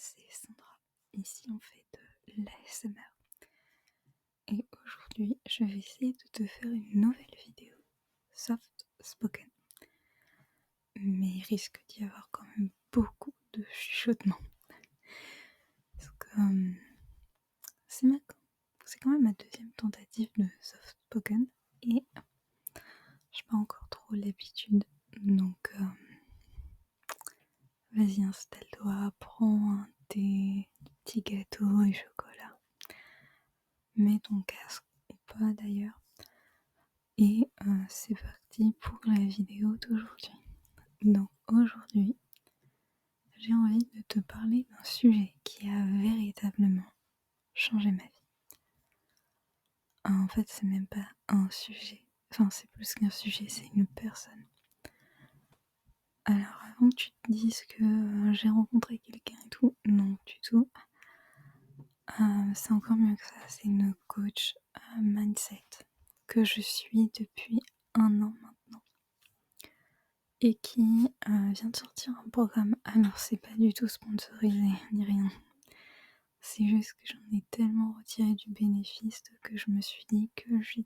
c'est Sandra. Ici on fait de l'ASMR. Et aujourd'hui, je vais essayer de te faire une nouvelle vidéo soft spoken. Mais il risque d'y avoir quand même beaucoup de chuchotements. Parce que c'est quand même ma deuxième tentative de soft spoken. Et j'ai pas encore trop l'habitude. Donc vas-y, installe-toi, prends un thé, des petits gâteaux et chocolat. Mets ton casque ou pas d'ailleurs. Et c'est parti pour la vidéo d'aujourd'hui. Donc aujourd'hui, j'ai envie de te parler d'un sujet qui a véritablement changé ma vie. En fait, c'est même pas un sujet. Enfin, c'est plus qu'un sujet, c'est une personne. Alors avant que tu te dises que j'ai rencontré quelqu'un et tout, non du tout. C'est encore mieux que ça, c'est une coach mindset que je suis depuis 1 an maintenant. Et qui vient de sortir un programme. Alors c'est pas du tout sponsorisé ni rien. C'est juste que j'en ai tellement retiré du bénéfice que je me suis dit que je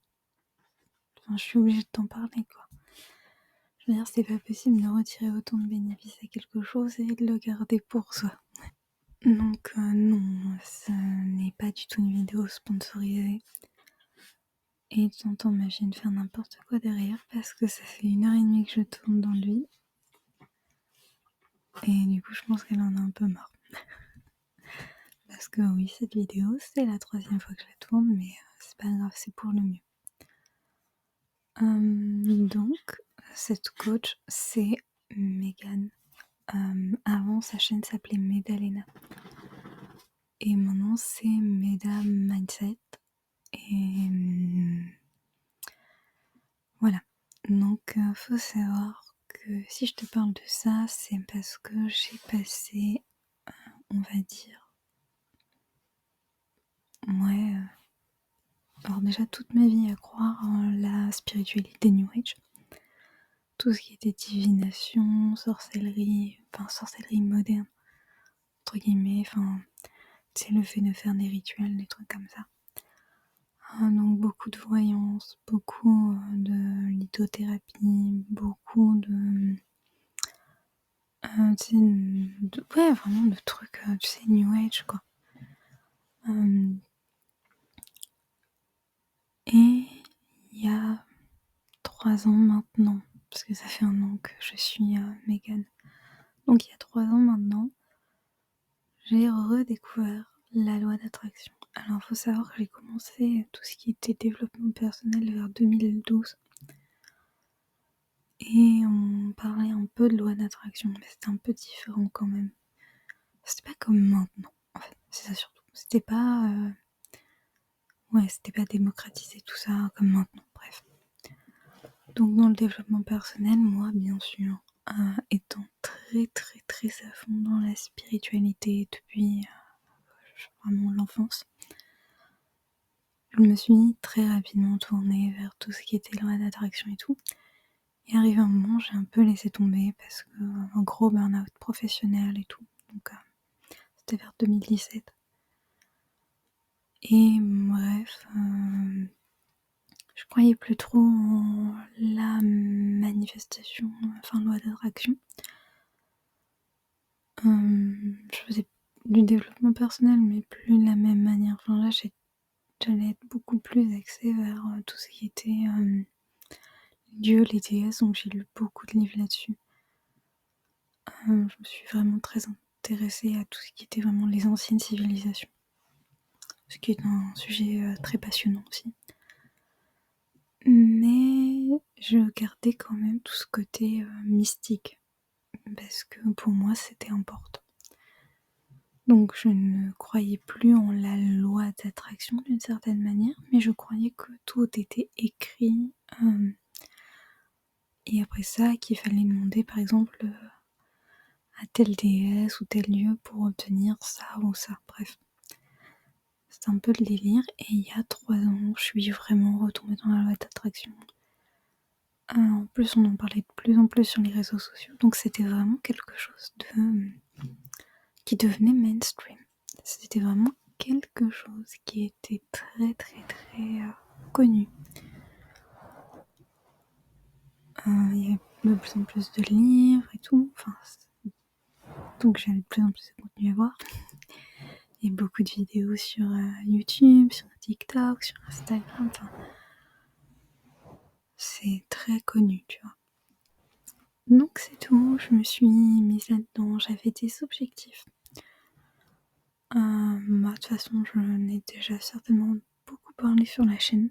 suis obligée de t'en parler quoi. Je veux dire, c'est pas possible de retirer autant de bénéfices à quelque chose et de le garder pour soi. Donc non, ce n'est pas du tout une vidéo sponsorisée. Et tu entends ma chienne faire n'importe quoi derrière parce que ça fait 1h30 que je tourne dans le vide. Et du coup, je pense qu'elle en a un peu marre. Parce que oui, cette vidéo, c'est la 3e fois que je la tourne, mais c'est pas grave, c'est pour le mieux. Donc, cette coach, c'est Megan. Avant, sa chaîne s'appelait Medalena. Et maintenant, c'est Meda Mindset. Et voilà. Donc, faut savoir que si je te parle de ça, c'est parce que j'ai passé, on va dire, alors déjà toute ma vie à croire en la spiritualité New Age. Tout ce qui était divination, sorcellerie moderne, entre guillemets, enfin, c'est le fait de faire des rituels, des trucs comme ça. Donc beaucoup de voyance, beaucoup de lithothérapie, beaucoup de... ouais, vraiment de trucs, tu sais, New Age, quoi. Et il y a 3 ans maintenant, parce que ça fait 1 an que je suis Megan. Donc il y a 3 ans maintenant, j'ai redécouvert la loi d'attraction. Alors il faut savoir que j'ai commencé tout ce qui était développement personnel vers 2012. Et on parlait un peu de loi d'attraction, mais c'était un peu différent quand même. C'était pas comme maintenant, en fait, c'est ça surtout. C'était pas démocratisé tout ça comme maintenant, bref. Donc dans le développement personnel, moi bien sûr, étant très très très à fond dans la spiritualité depuis vraiment l'enfance, je me suis très rapidement tournée vers tout ce qui était loi d'attraction et tout. Et arrivé un moment, j'ai un peu laissé tomber parce que un gros burn-out professionnel et tout. Donc c'était vers 2017. Et bref, je croyais plus trop en la manifestation, enfin loi d'attraction. Je faisais du développement personnel, mais plus de la même manière. Enfin là, j'allais être beaucoup plus axée vers tout ce qui était Dieu, les déesses, donc j'ai lu beaucoup de livres là-dessus. Je me suis vraiment très intéressée à tout ce qui était vraiment les anciennes civilisations. Ce qui est un sujet très passionnant aussi. Mais je gardais quand même tout ce côté mystique, parce que pour moi c'était important. Donc je ne croyais plus en la loi d'attraction d'une certaine manière, mais je croyais que tout était écrit. Et après ça, qu'il fallait demander par exemple à telle déesse ou tel lieu pour obtenir ça ou ça, bref. C'est un peu le délire, et il y a 3 ans, je suis vraiment retombée dans la loi d'attraction. En plus, on en parlait de plus en plus sur les réseaux sociaux, donc c'était vraiment quelque chose qui devenait mainstream. C'était vraiment quelque chose qui était très connu. Il y avait de plus en plus de livres et tout, donc j'avais de plus en plus de contenu à voir. Il y a beaucoup de vidéos sur YouTube, sur TikTok, sur Instagram, c'est très connu, tu vois. Donc c'est tout, je me suis mise là-dedans, j'avais des objectifs. Moi, de toute façon, je n'ai déjà certainement beaucoup parlé sur la chaîne.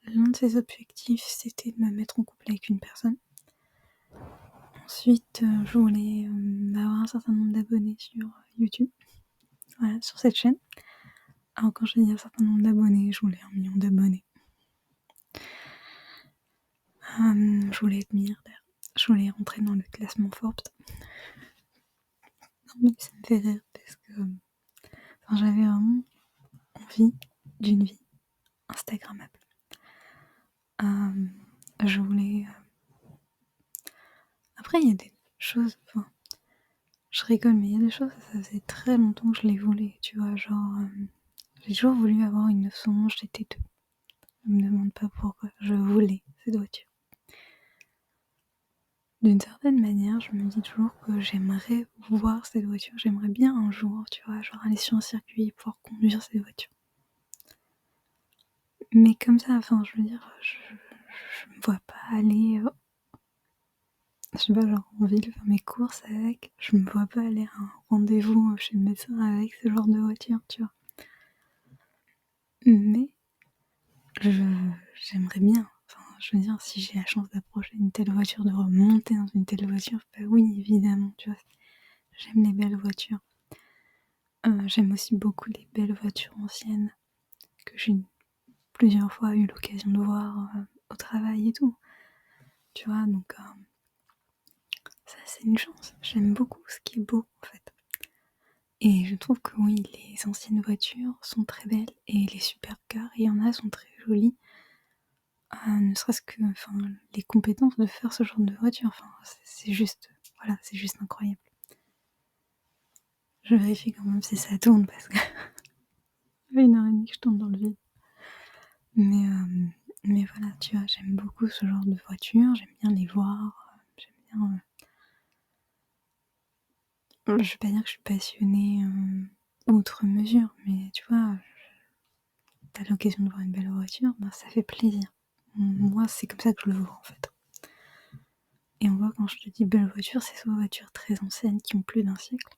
L'un de ces objectifs, c'était de me mettre en couple avec une personne. Ensuite, je voulais avoir un certain nombre d'abonnés sur YouTube, voilà, sur cette chaîne. Alors quand je dis un certain nombre d'abonnés, je voulais 1 million d'abonnés. Je voulais être milliardaire. Je voulais rentrer dans le classement Forbes. Non mais ça me fait rire parce que j'avais vraiment envie d'une vie instagrammable. Je voulais... Après il y a des choses... je rigole mais il y a des choses, ça faisait très longtemps que je les voulais, tu vois, genre... j'ai toujours voulu avoir une 911 GT2. Ne me demande pas pourquoi, je voulais cette voiture. D'une certaine manière, je me dis toujours que j'aimerais voir cette voiture, j'aimerais bien un jour, tu vois, genre aller sur un circuit et pouvoir conduire cette voiture. Mais comme ça, je veux dire, je me vois pas aller, je sais pas, genre en ville faire mes courses avec, je me vois pas aller à un rendez-vous chez le médecin avec ce genre de voiture, tu vois. Mais j'aimerais bien, je veux dire, si j'ai la chance d'approcher une telle voiture, de remonter dans une telle voiture, bah oui, évidemment, tu vois. J'aime les belles voitures. J'aime aussi beaucoup les belles voitures anciennes que j'ai plusieurs fois eu l'occasion de voir au travail et tout. Tu vois, donc ça c'est une chance. J'aime beaucoup ce qui est beau en fait. Et je trouve que oui, les anciennes voitures sont très belles et les supercars, il y en a, sont très jolies. Ne serait-ce que les compétences de faire ce genre de voiture, c'est juste, voilà, c'est juste incroyable. Je vérifie quand même si ça tourne parce que ça fait 1h30 que je tourne dans le vide. Mais voilà, tu vois, j'aime beaucoup ce genre de voiture, j'aime bien les voir, j'aime bien... je vais pas dire que je suis passionnée outre mesure, mais tu vois, t'as l'occasion de voir une belle voiture, ça fait plaisir. Moi, c'est comme ça que je le vois en fait. Et on voit, quand je te dis belle voiture, c'est soit voitures très anciennes qui ont plus d'un siècle.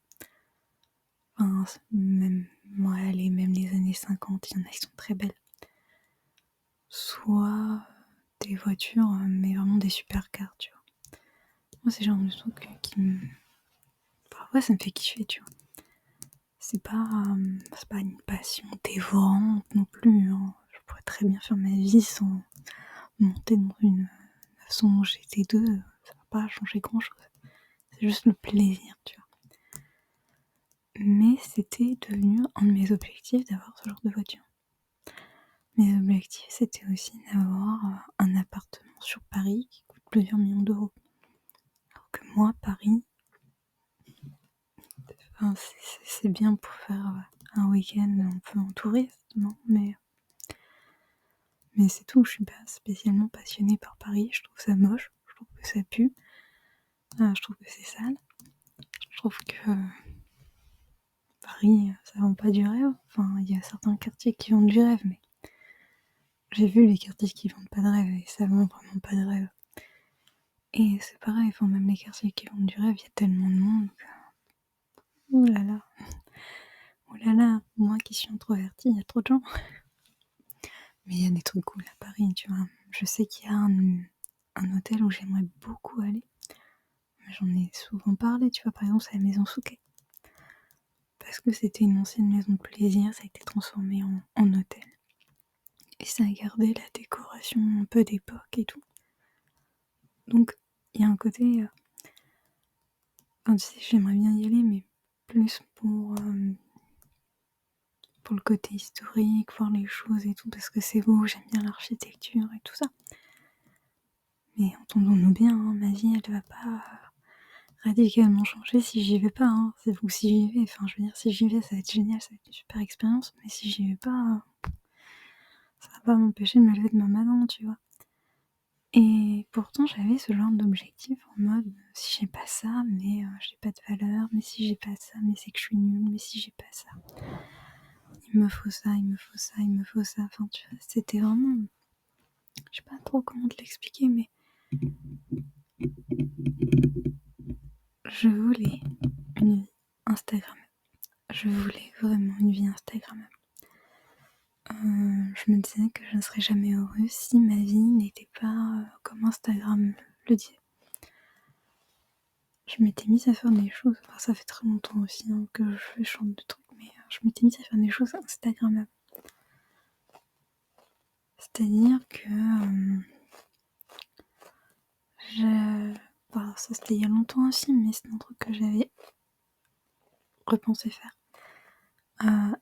Même les années 50, il y en a qui sont très belles. Soit des voitures, mais vraiment des supercars, tu vois. Moi, c'est le genre de truc qui me... Parfois, ça me fait kiffer, tu vois. C'est pas une passion dévorante non plus, hein. Je pourrais très bien faire ma vie sans monter dans une 911 GT2, ça va pas changer grand chose. C'est juste le plaisir, tu vois. Mais c'était devenu un de mes objectifs d'avoir ce genre de voiture. Mes objectifs, c'était aussi d'avoir un appartement sur Paris qui coûte plusieurs millions d'euros. Alors que moi, Paris, c'est bien pour faire un week-end un peu en touriste, non, mais c'est tout. Je suis pas spécialement passionnée par Paris, je trouve ça moche, je trouve que ça pue, je trouve que c'est sale, je trouve que Paris, ça vend pas du rêve. Il y a certains quartiers qui vendent du rêve, mais j'ai vu les quartiers qui vendent pas de rêve et ça vend vraiment pas de rêve. Et c'est pareil, même les quartiers qui vendent du rêve, il y a tellement de monde que... Ouh là là. Ouh là là, moi qui suis introvertie, il y a trop de gens. Mais il y a des trucs cool à Paris, tu vois. Je sais qu'il y a un hôtel où j'aimerais beaucoup aller. J'en ai souvent parlé, tu vois. Par exemple, c'est la maison Souquet. Parce que c'était une ancienne maison de plaisir, ça a été transformé en hôtel. Et ça a gardé la décoration un peu d'époque et tout. Donc, il y a un côté... tu sais, j'aimerais bien y aller, mais plus pour le côté historique, voir les choses et tout, parce que c'est beau, j'aime bien l'architecture et tout ça. Mais entendons-nous bien, hein, ma vie, elle va pas radicalement changer si j'y vais pas, hein. Ou si j'y vais, enfin je veux dire si j'y vais ça va être génial, ça va être une super expérience, mais si j'y vais pas, ça va pas m'empêcher de me lever demain matin, tu vois? Et pourtant j'avais ce genre d'objectif en mode, si j'ai pas ça, mais j'ai pas de valeur, mais si j'ai pas ça, mais c'est que je suis nulle, mais si j'ai pas ça, il me faut ça, il me faut ça, il me faut ça, enfin tu vois? C'était vraiment, je sais pas trop comment te l'expliquer, mais je voulais une vie Instagram. Je voulais vraiment une vie Instagrammable. Je me disais que je ne serais jamais heureuse si ma vie n'était pas comme Instagram le disait. Je m'étais mise à faire des choses, enfin ça fait très longtemps aussi hein, que je fais ce genre de trucs, mais je m'étais mise à faire des choses Instagrammables. C'est-à-dire que ça c'était il y a longtemps aussi, mais c'est un truc que j'avais repensé faire.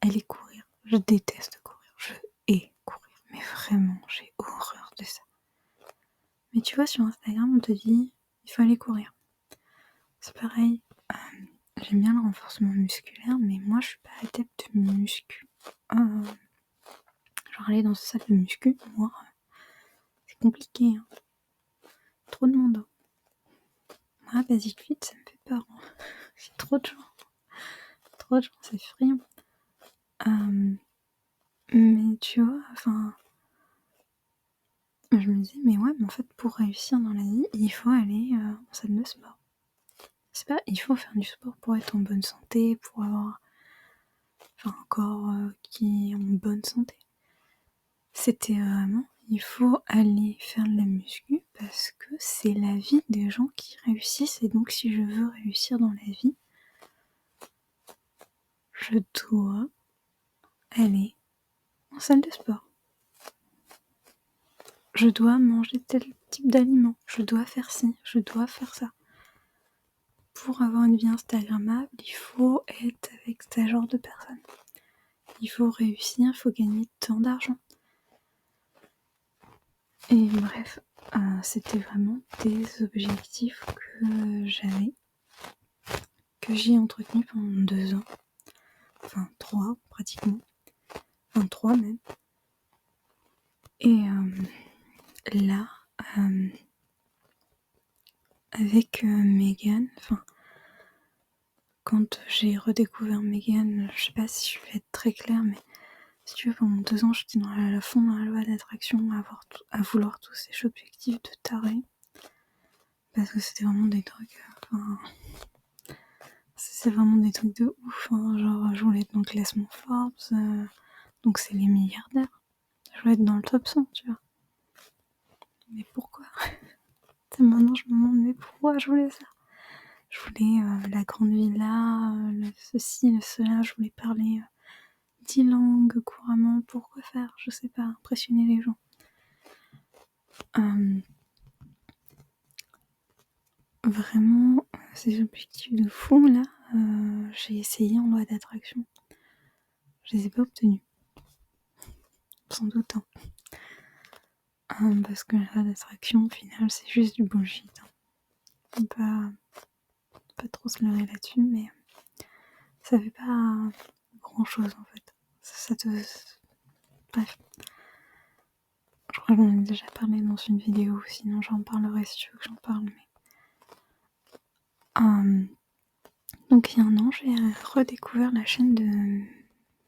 Aller courir. Je déteste courir. Je hais courir. Mais vraiment, j'ai horreur de ça. Mais tu vois, sur Instagram, on te dit, il faut aller courir. C'est pareil. J'aime bien le renforcement musculaire, mais moi, je suis pas adepte de muscu. Genre aller dans une salle de muscu, moi, c'est compliqué. Hein. Trop de monde. Moi, Basic Fit, ça me fait peur. Hein. J'ai trop de gens. Trop de gens, c'est friand. Mais tu vois, enfin... Je me dis, mais ouais, mais en fait, pour réussir dans la vie, il faut aller en salle de sport. C'est pas, il faut faire du sport pour être en bonne santé, pour avoir un corps qui est en bonne santé. C'était vraiment, il faut aller faire de la muscu parce que c'est la vie des gens qui réussissent. Et donc, si je veux réussir dans la vie, je dois aller en salle de sport. Je dois manger tel type d'aliments. Je dois faire ci, je dois faire ça. Pour avoir une vie Instagrammable, il faut être avec ce genre de personnes. Il faut réussir, il faut gagner tant d'argent. Et bref, c'était vraiment des objectifs que j'avais, que j'ai entretenus pendant 2 ans. Enfin 3 pratiquement. Enfin 3 même. Et là, avec Megan, quand j'ai redécouvert Megan, je sais pas si je vais être très claire, mais si tu veux, pendant 2 ans, j'étais à fond dans la loi d'attraction, à vouloir tous ces objectifs de taré. Parce que c'était vraiment des trucs... c'est vraiment des trucs de ouf. Hein. Genre, je voulais être dans le classement Forbes, donc c'est les milliardaires. Je voulais être dans le top 100, tu vois. Mais pourquoi? Maintenant, je me demande, mais pourquoi je voulais ça? Je voulais la grande villa, ceci, le cela, je voulais parler 10 langues couramment. Pourquoi faire? Je sais pas, impressionner les gens. Vraiment, ces objectifs de fou là, j'ai essayé en loi d'attraction. Je les ai pas obtenus. Sans doute. Hein. Parce que la loi d'attraction, au final, c'est juste du bullshit. Hein. On peut pas trop se leurrer là-dessus, mais ça fait pas grand chose en fait. Ça te. Bref. Je crois que j'en ai déjà parlé dans une vidéo, sinon j'en parlerai si tu veux que j'en parle. Mais... donc il y a un an, j'ai redécouvert la chaîne de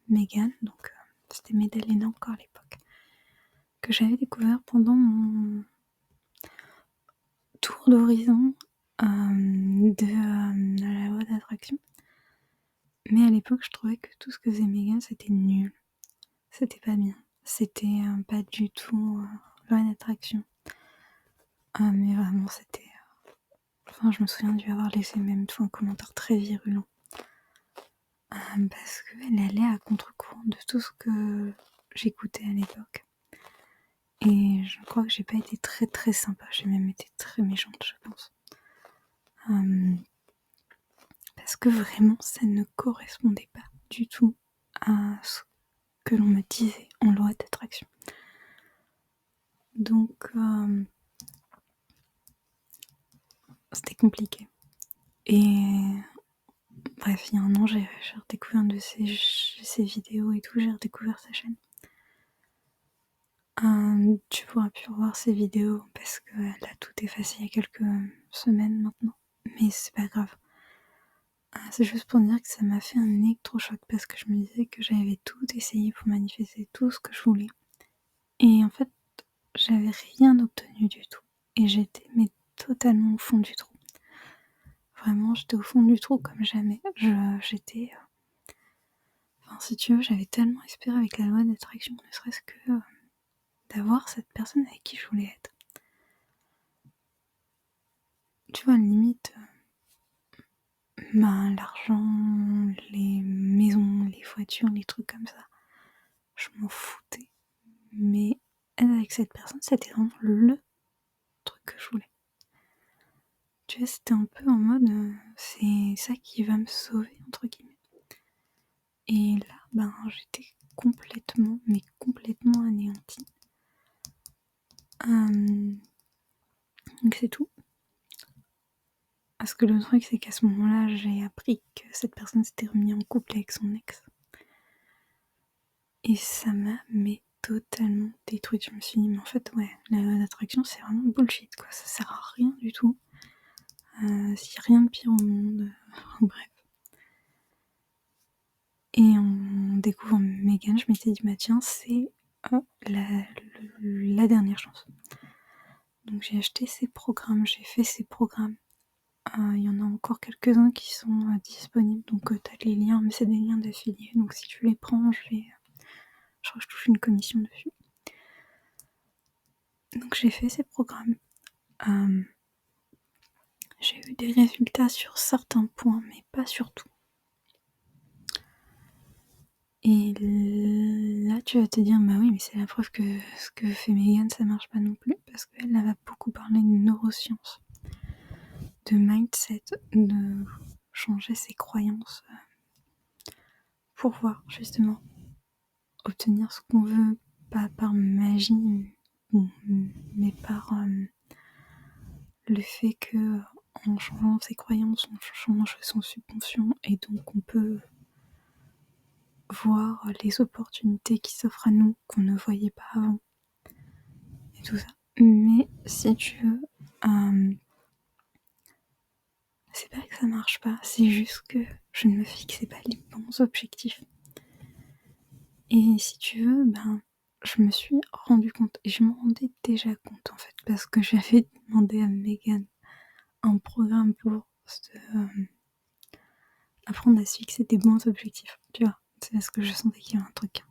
Megan, donc c'était Medellina encore à l'époque, que j'avais découvert pendant mon tour d'horizon de la loi d'attraction. Mais à l'époque, je trouvais que tout ce que faisait Megan, c'était nul. C'était pas bien. C'était pas du tout loi d'attraction. Mais vraiment, c'était... je me souviens dû avoir laissé même un commentaire très virulent. Parce qu'elle allait à contre-courant de tout ce que j'écoutais à l'époque. Et je crois que j'ai pas été très très sympa. J'ai même été très méchante, je pense. Parce que vraiment, ça ne correspondait pas du tout à ce que l'on me disait en loi d'attraction. Donc, c'était compliqué. Et bref, il y a un an, j'ai redécouvert une de ses vidéos et tout, j'ai redécouvert sa chaîne. Tu pourras plus revoir ses vidéos parce qu'elle a tout effacé il y a quelques semaines maintenant. Mais c'est pas grave. C'est juste pour dire que ça m'a fait un électrochoc parce que je me disais que j'avais tout essayé pour manifester tout ce que je voulais. Et en fait, j'avais rien obtenu du tout. Et j'étais mais totalement au fond du trou. Vraiment, j'étais au fond du trou comme jamais. J'étais... Enfin, si tu veux, j'avais tellement espéré avec la loi d'attraction, ne serait-ce que d'avoir cette personne avec qui je voulais être. Tu vois, limite, l'argent, les maisons, les voitures, les trucs comme ça, je m'en foutais. Mais être avec cette personne, c'était vraiment le truc que je voulais. Tu vois, c'était un peu en mode, c'est ça qui va me sauver, entre guillemets. Et là, j'étais complètement, mais complètement anéantie. Donc c'est tout. Parce que le truc, c'est qu'à ce moment-là, j'ai appris que cette personne s'était remise en couple avec son ex. Et ça m'a totalement détruite. Je me suis dit, mais en fait, ouais, l'attraction, c'est vraiment bullshit, quoi. Ça sert à rien du tout. S'il y a rien de pire au monde. Bref. Et en découvrant Megan, je m'étais dit, bah tiens, c'est la dernière chance. Donc j'ai acheté ces programmes, j'ai fait ces programmes. Il y en a encore quelques-uns qui sont disponibles, donc t'as les liens, mais c'est des liens d'affiliés, donc si tu les prends, je crois que je touche une commission dessus. Donc j'ai fait ces programmes. J'ai eu des résultats sur certains points, mais pas sur tout. Et là, tu vas te dire, bah oui, mais c'est la preuve que ce que fait Megan, ça marche pas non plus, parce qu'elle va beaucoup parler de neurosciences, de mindset, de changer ses croyances pour voir justement obtenir ce qu'on veut, pas par magie, mais par le fait que en changeant ses croyances, on change son subconscient et donc on peut voir les opportunités qui s'offrent à nous qu'on ne voyait pas avant et tout ça. Mais si tu veux, c'est pas que ça marche pas, c'est juste que je ne me fixais pas les bons objectifs. Et si tu veux, je me suis rendu compte, et je m'en rendais déjà compte en fait, parce que j'avais demandé à Megan un programme pour apprendre à se fixer des bons objectifs, tu vois. C'est parce que je sentais qu'il y avait un truc.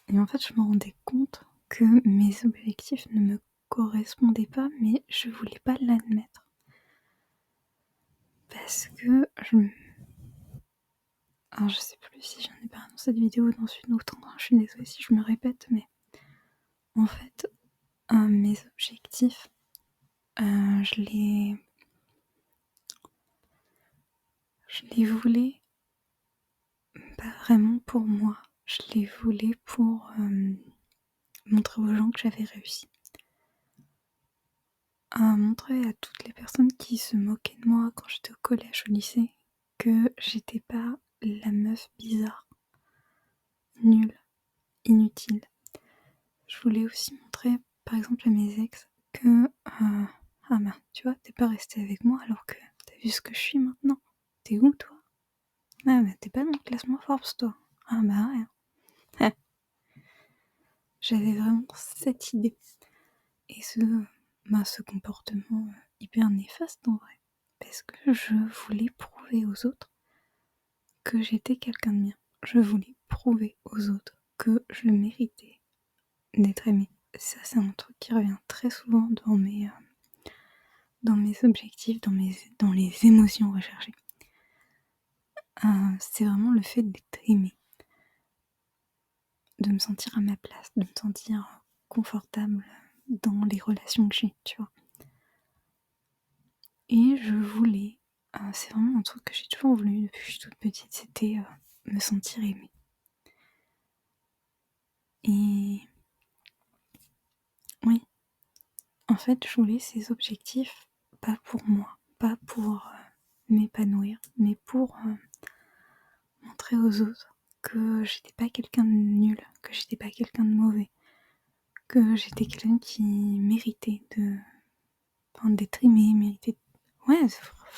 Et en fait, je me rendais compte que mes objectifs ne me correspondaient pas, mais je voulais pas l'admettre. Parce que alors je sais plus si j'en ai parlé dans cette vidéo ou dans une autre, je suis désolée si je me répète, mais en fait, mes objectifs, je les voulais pas vraiment pour moi, je les voulais pour montrer aux gens que j'avais réussi. Montrer à toutes les personnes qui se moquaient de moi quand j'étais au collège, au lycée, que j'étais pas la meuf bizarre, nulle, inutile. Je voulais aussi montrer, par exemple, à mes ex que tu vois, t'es pas resté avec moi alors que t'as vu ce que je suis maintenant. T'es où, toi? T'es pas dans le classement Forbes, toi. Rien. J'avais vraiment cette idée. Et ce comportement hyper néfaste en vrai. Parce que je voulais prouver aux autres que j'étais quelqu'un de bien. Je voulais prouver aux autres que je méritais d'être aimée. Ça, c'est un truc qui revient très souvent dans mes objectifs, dans les émotions recherchées. C'est vraiment le fait d'être aimée. De me sentir à ma place, de me sentir confortable dans les relations que j'ai, tu vois. Et je voulais, c'est vraiment un truc que j'ai toujours voulu depuis que je suis toute petite, c'était me sentir aimée. Et oui, En fait, je voulais ces objectifs pas pour moi, pas pour m'épanouir, mais pour montrer aux autres que j'étais pas quelqu'un de nul, que j'étais pas quelqu'un de mauvais, que j'étais quelqu'un qui méritait d'être aimé, méritait. Ouais,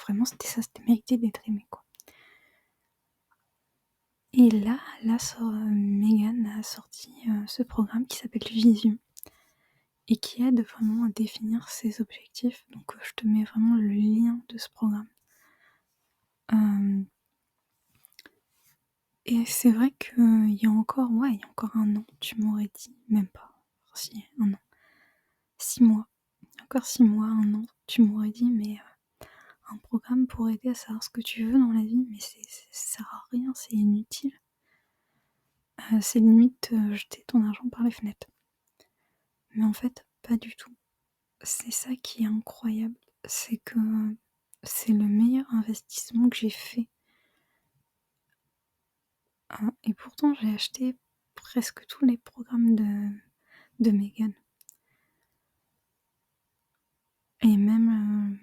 vraiment, c'était ça, c'était mérité d'être aimé, quoi. Et là, Megan a sorti ce programme qui s'appelle Vision et qui aide vraiment à définir ses objectifs. Donc, je te mets vraiment le lien de ce programme. Et c'est vrai qu'il y a encore un an, tu m'aurais dit, même pas, si, un an, 6 mois, encore 6 mois, un an, tu m'aurais dit, mais un programme pour aider à savoir ce que tu veux dans la vie, mais ça sert à rien, c'est inutile. C'est limite jeter ton argent par les fenêtres. Mais en fait, pas du tout. C'est ça qui est incroyable, c'est que c'est le meilleur investissement que j'ai fait. Et pourtant, j'ai acheté presque tous les programmes de Megan. Et même,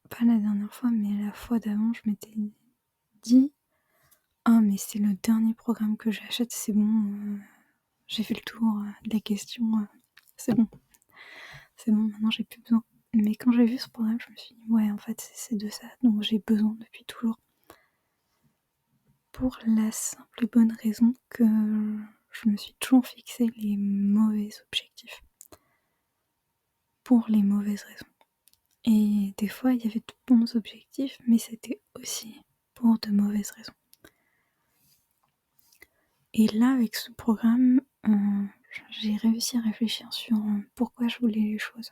pas la dernière fois, mais la fois d'avant, je m'étais dit: «Ah mais c'est le dernier programme que j'achète, c'est bon, j'ai fait le tour, de la question, c'est bon. C'est bon, maintenant j'ai plus besoin». Mais quand j'ai vu ce programme, je me suis dit: «Ouais, en fait, c'est de ça dont j'ai besoin depuis toujours». Pour la simple et bonne raison que je me suis toujours fixé les mauvais objectifs. Pour les mauvaises raisons. Et des fois, il y avait de bons objectifs, mais c'était aussi pour de mauvaises raisons. Et là, avec ce programme, j'ai réussi à réfléchir sur pourquoi je voulais les choses.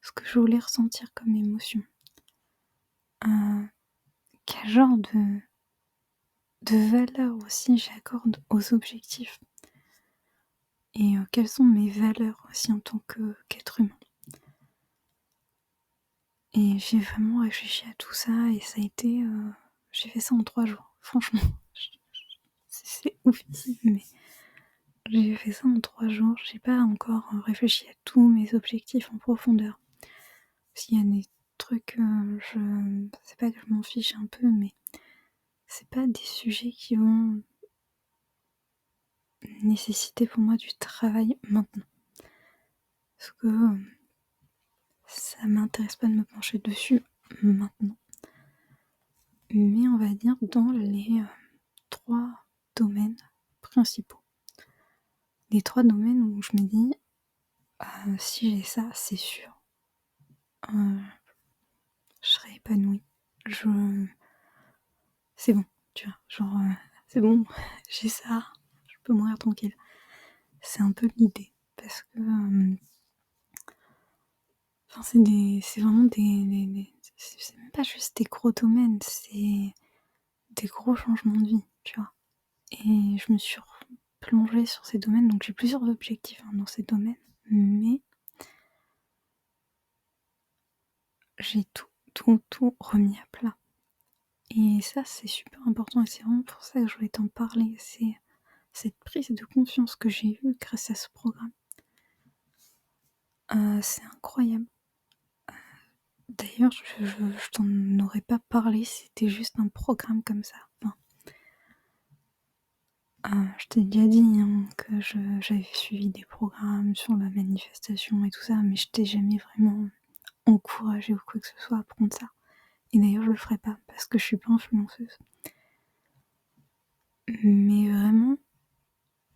Ce que je voulais ressentir comme émotion. Quel genre de valeur aussi j'accorde aux objectifs. Et quelles sont mes valeurs aussi en tant qu'être humain. Et j'ai vraiment réfléchi à tout ça et ça a été... j'ai fait ça en 3 jours, franchement. C'est oufissime, mais j'ai fait ça en 3 jours. J'ai pas encore réfléchi à tous mes objectifs en profondeur. S'il y a des trucs, c'est pas que je m'en fiche un peu, mais c'est pas des sujets qui vont nécessiter pour moi du travail maintenant. Parce que ça m'intéresse pas de me pencher dessus maintenant. Mais on va dire dans les 3 domaines principaux. Les 3 domaines où je me dis, si j'ai ça, c'est sûr, je serai épanouie. C'est bon, tu vois, genre, c'est bon, j'ai ça, je peux mourir tranquille. C'est un peu l'idée, parce que, c'est vraiment c'est même pas juste des gros domaines, c'est des gros changements de vie, tu vois. Et je me suis plongée sur ces domaines, donc j'ai plusieurs objectifs dans ces domaines, mais j'ai tout remis à plat. Et ça, c'est super important et c'est vraiment pour ça que je voulais t'en parler. C'est cette prise de conscience que j'ai eue grâce à ce programme. C'est incroyable. D'ailleurs, je t'en aurais pas parlé si c'était juste un programme comme ça. Enfin, je t'ai déjà dit que j'avais suivi des programmes sur la manifestation et tout ça, mais je t'ai jamais vraiment encouragé ou quoi que ce soit à prendre ça. Et d'ailleurs, je le ferai pas parce que je suis pas influenceuse. Mais vraiment,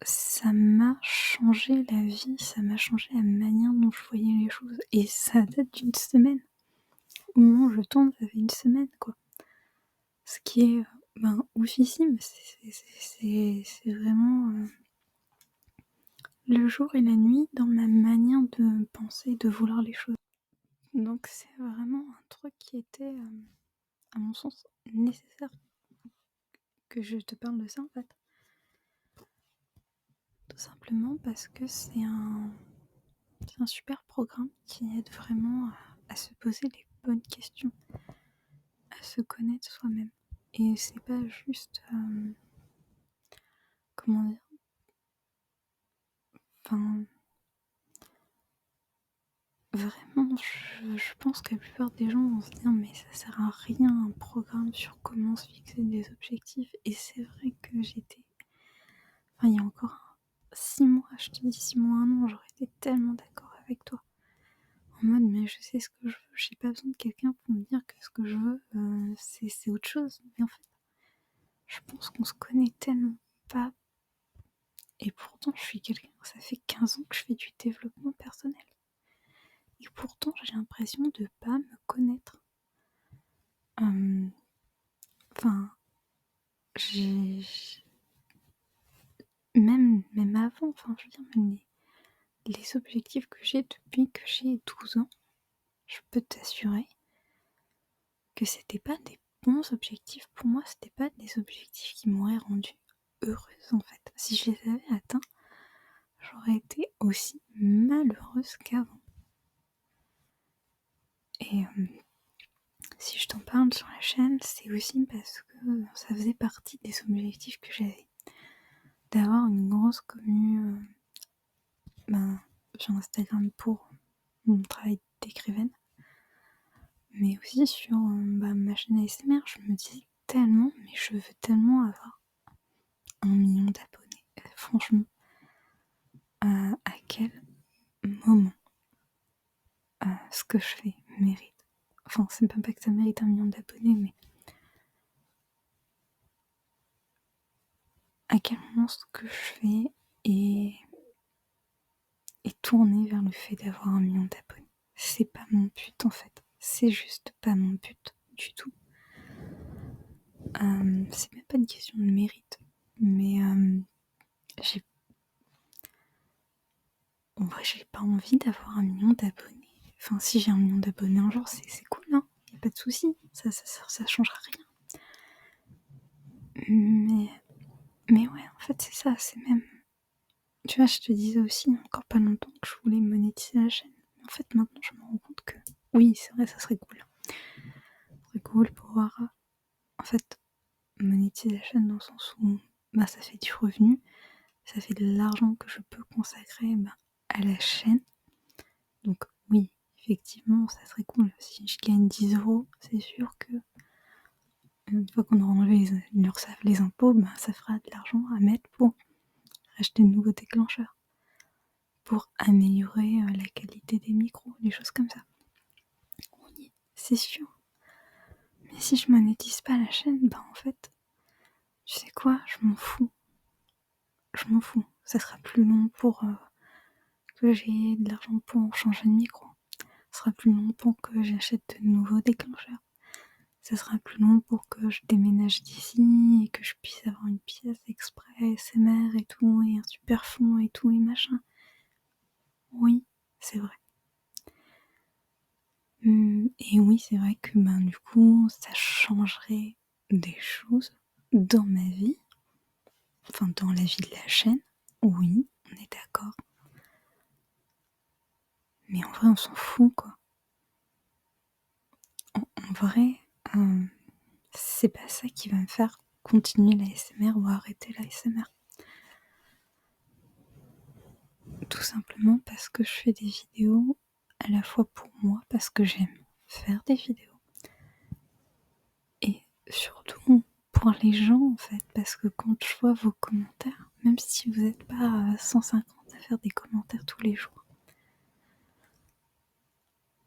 ça m'a changé la vie, ça m'a changé la manière dont je voyais les choses. Et ça date d'une semaine. Au moment où je tourne, ça fait une semaine, quoi. Ce qui est oufissime, c'est vraiment le jour et la nuit dans ma manière de penser, de vouloir les choses. Donc c'est vraiment un truc qui était, à mon sens, nécessaire que je te parle de ça en fait. Tout simplement parce que c'est un super programme qui aide vraiment à se poser les bonnes questions, à se connaître soi-même. Et c'est pas juste, comment dire, enfin, honnêtement, je pense que la plupart des gens vont se dire mais ça sert à rien un programme sur comment se fixer des objectifs. Et c'est vrai que enfin il y a encore 6 mois, je te dis 6 mois, 1 an, j'aurais été tellement d'accord avec toi. En mode mais je sais ce que je veux, j'ai pas besoin de quelqu'un pour me dire que ce que je veux, c'est autre chose. Mais en fait, je pense qu'on se connaît tellement pas. Et pourtant, je suis quelqu'un, ça fait 15 ans que je fais du développement personnel. Et pourtant, j'ai l'impression de pas me connaître. Enfin, j'ai même avant, enfin, je veux dire, même les objectifs que j'ai depuis que j'ai 12 ans, je peux t'assurer que c'était pas des bons objectifs. Pour moi, c'était pas des objectifs qui m'auraient rendue heureuse, en fait. Si je les avais atteints, j'aurais été aussi malheureuse qu'avant. Et si je t'en parle sur la chaîne, c'est aussi parce que ça faisait partie des objectifs que j'avais. D'avoir une grosse commu sur Instagram pour mon travail d'écrivaine, mais aussi sur ma chaîne ASMR. Je me dis tellement, mais je veux tellement avoir 1 million d'abonnés. Franchement, à quel moment ce que je fais mérite. Enfin, c'est même pas que ça mérite 1 million d'abonnés, mais à quel moment ce que je fais est tourné vers le fait d'avoir 1 million d'abonnés. C'est pas mon but en fait. C'est juste pas mon but du tout. C'est même pas une question de mérite. Mais en vrai, j'ai pas envie d'avoir 1 million d'abonnés. Enfin, si j'ai 1 million d'abonnés un jour, c'est cool, hein. Y a pas de souci. Ça changera rien. Mais ouais, en fait, c'est ça. C'est même. Tu vois, je te disais aussi, encore pas longtemps, que je voulais monétiser la chaîne. En fait, maintenant, je me rends compte que oui, c'est vrai, ça serait cool. Ça serait cool pour pouvoir, en fait, monétiser la chaîne dans le sens où ça fait du revenu, ça fait de l'argent que je peux consacrer à la chaîne. Donc oui, effectivement, ça serait cool. Si je gagne 10€, c'est sûr que une fois qu'on aura enlevé l'URSSAF, les impôts, ça fera de l'argent à mettre pour acheter de nouveaux déclencheurs, pour améliorer la qualité des micros, des choses comme ça. Oui, c'est sûr. Mais si je monétise pas la chaîne, en fait, tu sais quoi, je m'en fous. Je m'en fous. Ça sera plus long pour que j'ai de l'argent pour changer de micro. Ça sera plus long pour que j'achète de nouveaux déclencheurs. Ça sera plus long pour que je déménage d'ici et que je puisse avoir une pièce exprès ASMR et tout, et un super fond et tout, et machin. Oui, c'est vrai. Et oui, c'est vrai que du coup, ça changerait des choses dans ma vie. Enfin, dans la vie de la chaîne. Oui, on est d'accord. Mais en vrai, on s'en fout, quoi. En vrai, c'est pas ça qui va me faire continuer l'ASMR ou arrêter l'ASMR. Tout simplement parce que je fais des vidéos à la fois pour moi, parce que j'aime faire des vidéos. Et surtout pour les gens en fait, parce que quand je vois vos commentaires, même si vous n'êtes pas à 150 à faire des commentaires tous les jours,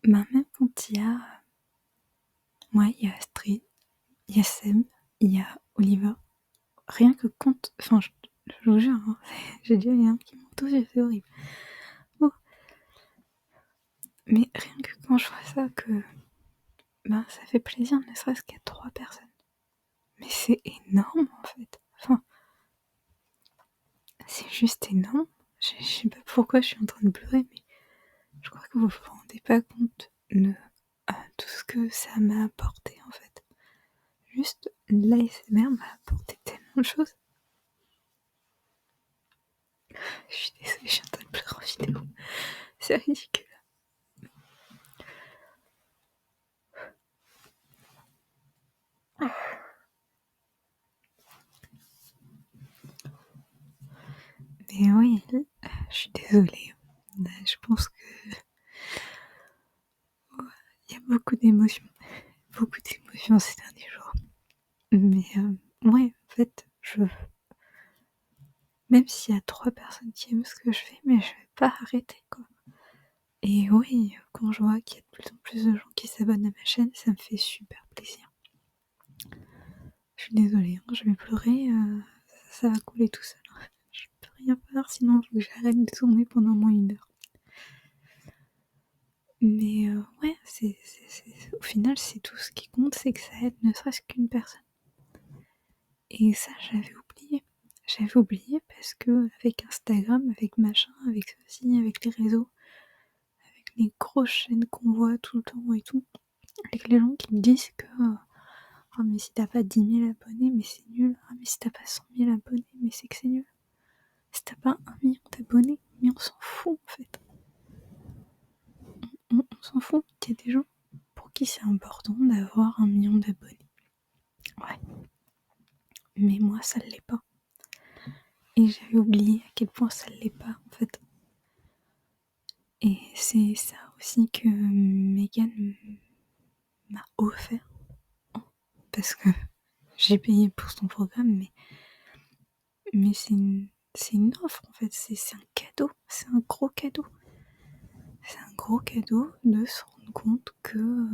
même quand il y a... il y a Astrid, il y a Sem, il y a Oliver, rien que quand... Enfin, je vous jure, hein, j'ai déjà eu un petit manteau, c'est horrible. Oh. Mais rien que quand je vois ça, que ça fait plaisir, ne serait-ce qu'à 3 personnes. Mais c'est énorme en fait. Enfin, c'est juste énorme. Je sais pas pourquoi je suis en train de pleurer, mais je crois que vous vous rendez pas compte de tout ce que ça m'a apporté en fait. Juste l'ASMR m'a apporté tellement de choses. Je suis désolée, je suis en train de pleurer en vidéo. C'est ridicule. Mais oui, je suis désolée. Je pense que beaucoup d'émotions. Beaucoup d'émotions ces derniers jours. Mais ouais, en fait, même s'il y a 3 personnes qui aiment ce que je fais, mais je vais pas arrêter, quoi. Et oui, quand je vois qu'il y a de plus en plus de gens qui s'abonnent à ma chaîne, ça me fait super plaisir. Je suis désolée, hein, je vais pleurer, ça va couler tout seul. Je peux rien faire, sinon faut que j'arrête de tourner pendant au moins 1 heure. Mais ouais, au final, c'est tout ce qui compte, c'est que ça aide ne serait-ce qu'une personne. Et ça, j'avais oublié. J'avais oublié parce que avec Instagram, avec machin, avec ceci, avec les réseaux, avec les grosses chaînes qu'on voit tout le temps et tout, avec les gens qui me disent que oh mais si t'as pas 10 000 abonnés, mais c'est nul. Ah mais si t'as pas 100 000 abonnés, mais c'est que c'est nul. Si t'as pas 1 million d'abonnés, mais on s'en fout en fait. On s'en fout. Il y a des gens pour qui c'est important d'avoir 1 million d'abonnés. Ouais. Mais moi, ça l'est pas. Et j'avais oublié à quel point ça l'est pas en fait. Et c'est ça aussi que Megan m'a offert. Parce que j'ai payé pour son programme, mais c'est une offre en fait. C'est un cadeau. C'est un gros cadeau. C'est un gros cadeau de se rendre compte que,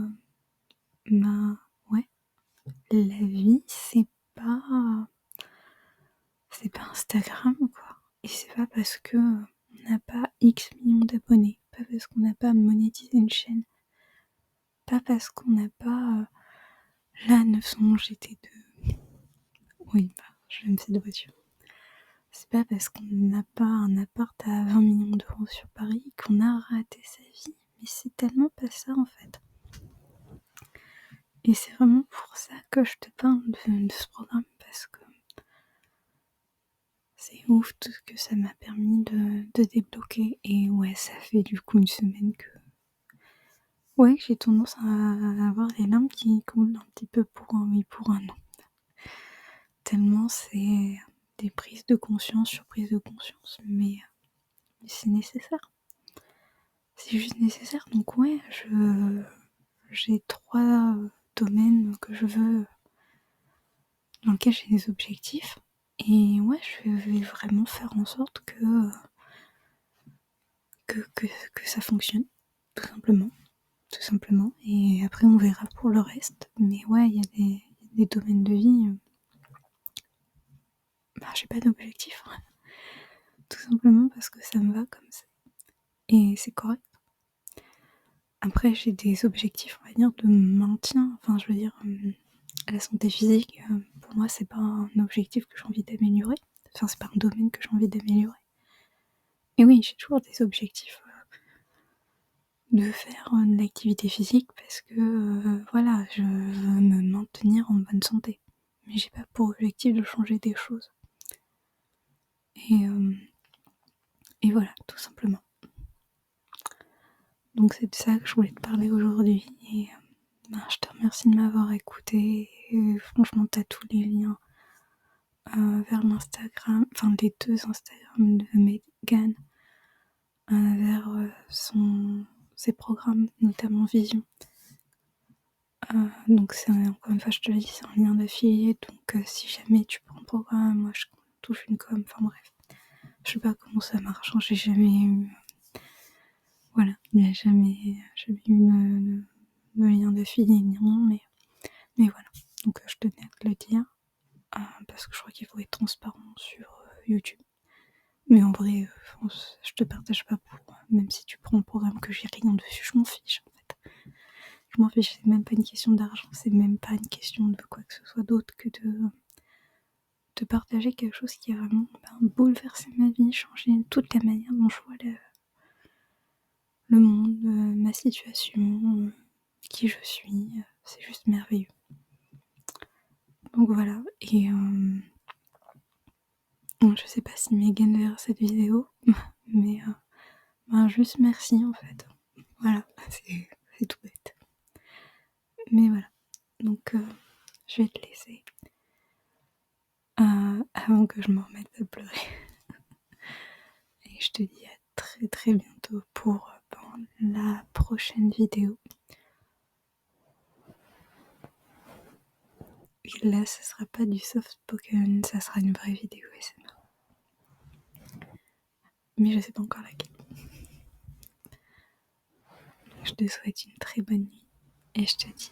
ouais, la vie, c'est pas Instagram, quoi. Et c'est pas parce que on n'a pas X millions d'abonnés, pas parce qu'on n'a pas monétisé une chaîne, pas parce qu'on n'a pas, là, 900 GT2. Oui, bah, j'aime cette voiture. C'est pas parce qu'on n'a pas un appart à 20 millions d'euros sur Paris qu'on a raté sa vie. Mais c'est tellement pas ça, en fait. Et c'est vraiment pour ça que je te parle de ce programme, parce que c'est ouf tout ce que ça m'a permis de débloquer. Et ouais, ça fait du coup 1 semaine que... Ouais, j'ai tendance à avoir les larmes qui coulent un petit peu pour un oui, pour un non. Tellement c'est des prises de conscience sur prises de conscience, mais c'est nécessaire. C'est juste nécessaire. Donc ouais, j'ai 3 domaines que je veux, dans lesquels j'ai des objectifs. Et ouais, je vais vraiment faire en sorte que ça fonctionne, tout simplement. Tout simplement. Et après, on verra pour le reste. Mais ouais, il y a des domaines de vie. J'ai pas d'objectif. Tout simplement parce que ça me va comme ça. Et c'est correct. Après, j'ai des objectifs, on va dire, de maintien. Enfin, je veux dire, la santé physique, pour moi, c'est pas un objectif que j'ai envie d'améliorer. Enfin, c'est pas un domaine que j'ai envie d'améliorer. Et oui, j'ai toujours des objectifs de faire de l'activité physique parce que, voilà, je veux me maintenir en bonne santé. Mais j'ai pas pour objectif de changer des choses. Et voilà, tout simplement. Donc c'est de ça que je voulais te parler aujourd'hui. Et je te remercie de m'avoir écouté. Et franchement, t'as tous les liens vers l'Instagram, enfin les 2 Instagram de Megan, vers ses programmes, notamment Vision. Donc c'est encore une fois, je te le dis, c'est un lien d'affilié. Donc si jamais tu prends un programme, moi je touche une com. Enfin bref, je sais pas comment ça marche. J'ai jamais eu, voilà, il n'y a jamais eu de lien d'affilié ni rien, mais voilà. Donc je tenais à te le dire parce que je crois qu'il faut être transparent sur YouTube. Mais en vrai, je te partage pas pour, même si tu prends un programme que j'ai rien dessus, je m'en fiche en fait. Je m'en fiche, c'est même pas une question d'argent, c'est même pas une question de quoi que ce soit d'autre que de partager quelque chose qui a vraiment bouleversé ma vie, changé toute la manière dont je vois le monde, ma situation, qui je suis, c'est juste merveilleux. Donc voilà, et je sais pas si Megan verra cette vidéo, mais juste merci en fait. Voilà, c'est tout bête. Mais voilà, donc je vais te laisser avant que je me remette à pleurer. Et je te dis à très très bientôt pour la prochaine vidéo. Et là, ça sera pas du soft spoken, ça sera une vraie vidéo ASMR. Mais je sais pas encore laquelle. Je te souhaite une très bonne nuit et je te dis